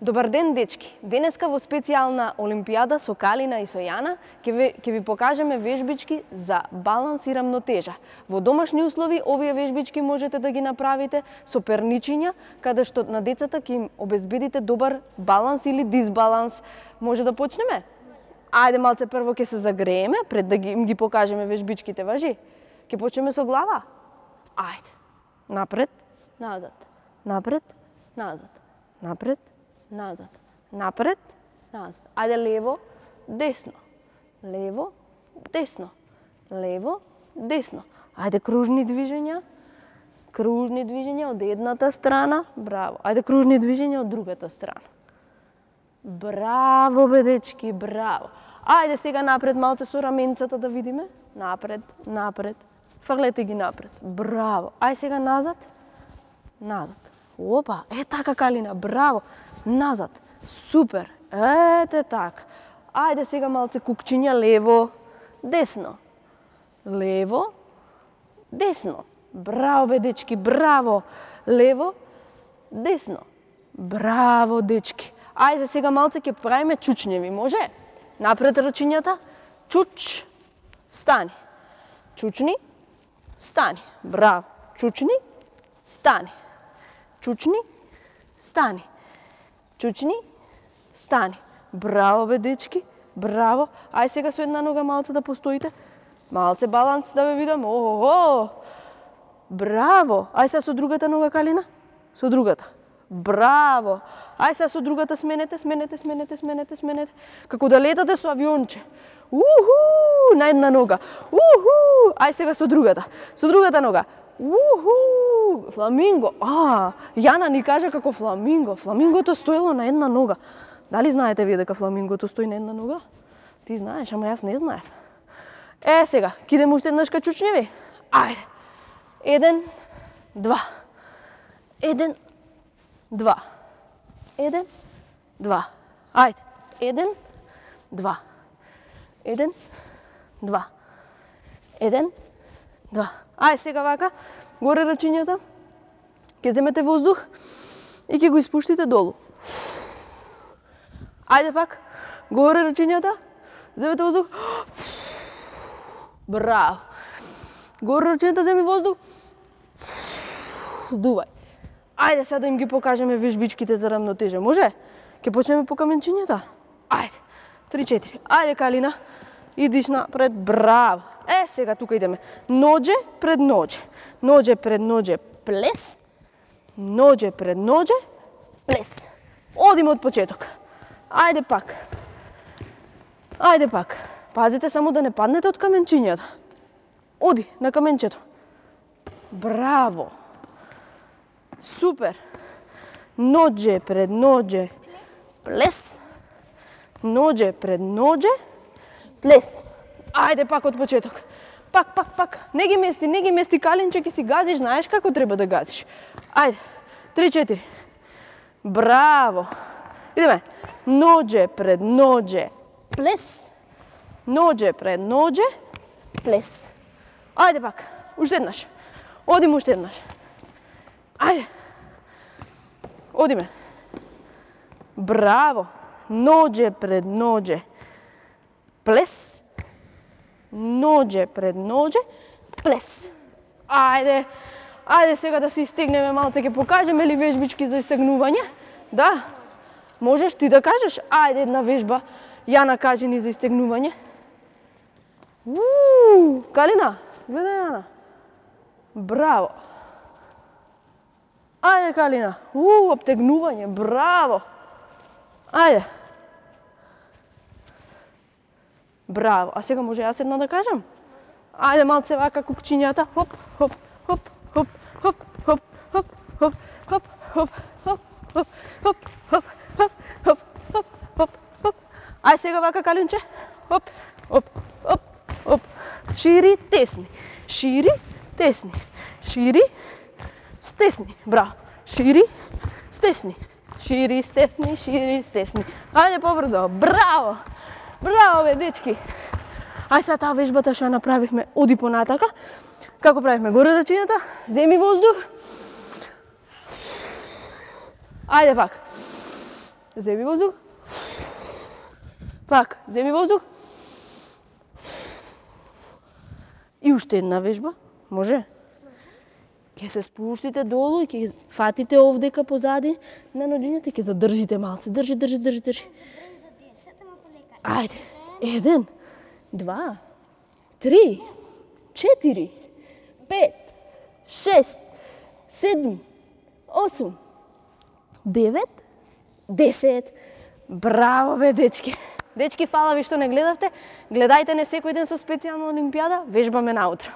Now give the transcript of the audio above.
Добар ден, дечки! Денеска во специјална олимпијада со Калина и со Јана ќе ви покажеме вежбички за баланс и рамнотежа. Во домашни услови овие вежбички можете да ги направите со перничиња, каде што на децата ќе им обезбедите добар баланс или дисбаланс. Може да почнеме? Ајде малце прво ќе се загрееме пред да им ги покажеме вежбичките, важи? Ќе почнеме со глава? Ајде. Напред, назад. Напред, назад. Напред, назад. Напред, назад. Ајде лево, десно. Лево, десно. Лево, десно. Ајде кружни движења. Кружни движења од едната страна. Браво. Ајде кружни движења од другата страна. Браво, бе, дечки, браво. Ајде сега напред малце со раменцата да видиме. Напред, напред. Фрлете ги напред. Браво. Ајде сега назад. Назад. Опа, така Калина, браво. Назад. Супер. Ете така. Ајде сега малце кукчиња лево, десно. Лево, десно. Браво, бе, дечки, браво. Лево, десно. Браво, дечки. Ајде сега малце ќе правиме чучњеви, може? Напред рачињата. Чуч, стани. Чучни, стани. Браво. Чучни, стани. Чучни, стани. Чучни, стани. Браво, бе, дечки. Браво. Ај сега со една нога малце да постоите. Малце баланс да ве видам. Ого! Браво. Ај сега со другата нога, Калина. Со другата. Браво. Ај сега со другата сменете. Како да летате со авионче. Уху! На една нога. Уху! Ај сега со другата. Со другата нога. Уху! Фламинго. Јана ни кажа како фламинго. Фламингото стоело на една нога. Дали знаете вие дека фламингото стои на една нога? Ти знаеш, ама јас не знаев. Сега, кидеме уште еднашка чучњеви. Ајде. 1, 2. 1, 2. 1, 2. Ајде. 1, 2. 1, 2. 1, 2. Ајде сега вака, горе рачињата. Ќе земете воздух и ќе го испуштите долу. Ајде пак, горе рачињата. Земете воздух. Браво. Горе рачињата, земи воздух. Дувај. Ајде сега да им ги покажеме вежбичките за рамнотежа, може? Ќе почнеме по каменчињата? Ајде. 3-4. Ајде, Калина. Идиш напред. Браво. Сега тука идеме. Ноđe пред ноđe. Ноđe пред ноđe. Плес. Ноđe пред ноđe. Плес. Одиме од почеток. Ајде пак. Ајде пак. Пазите само да не паднете од каменчињата. Оди на каменчето. Браво. Супер. Ноđe пред ноđe. Плес. Ноđe пред ноđe. Плес. Ајде пак од почеток. Пак. Не ги мести, Калинче, ќе си газиш, знаеш како треба да газиш. Ајде. 3-4. Браво. Идеме. Ноđe пред ноđe. Плес. Ноđe пред ноđe. Плес. Ајде пак. Уште еднаш. Одиме уште еднаш. Ајде. Одиме. Браво. Ноđe пред ноđe. Плес. Ноđe пред ноđe. Плес. Ајде. Ајде сега да се истегнеме малце, ќе покажеме ли вежбички за истегнување? Да? Можеш ти да кажеш? Ајде една вежба. Јана, кажи ни за истегнување. Калина, гледај Јана. Браво. Ајде, Калина. Обтегнување, браво. Ајде. Браво. А сега може јас една да кажам? Ајде малце вака кукчињата. Хоп. Ајде сега вака, Калинче. Хоп. Шири, тесни. Шири, тесни. Шири, стесни. Браво. Шири, стесни. Шири, стесни, шири, стесни. Ајде побрзо. Браво. Браво, бе, дечки. Ај сега таа вежбата што ја направивме, оди понатака. Како правивме? Горе рачињата, земи воздух. Ајде пак. Земи воздух. Пак, земи воздух. И уште една вежба. Може? Ќе се спуштите долу и ќе фатите овдека позади на ноđињата и ќе задржите малце. Држи. Ајде. 1, 2, 3, 4, 5, 6, 7, 8, 9, 10. Браво бе, дечки! Дечки, фала ви што не гледавте. Гледајте не секој ден со специјална олимпијада. Вежбаме наутро.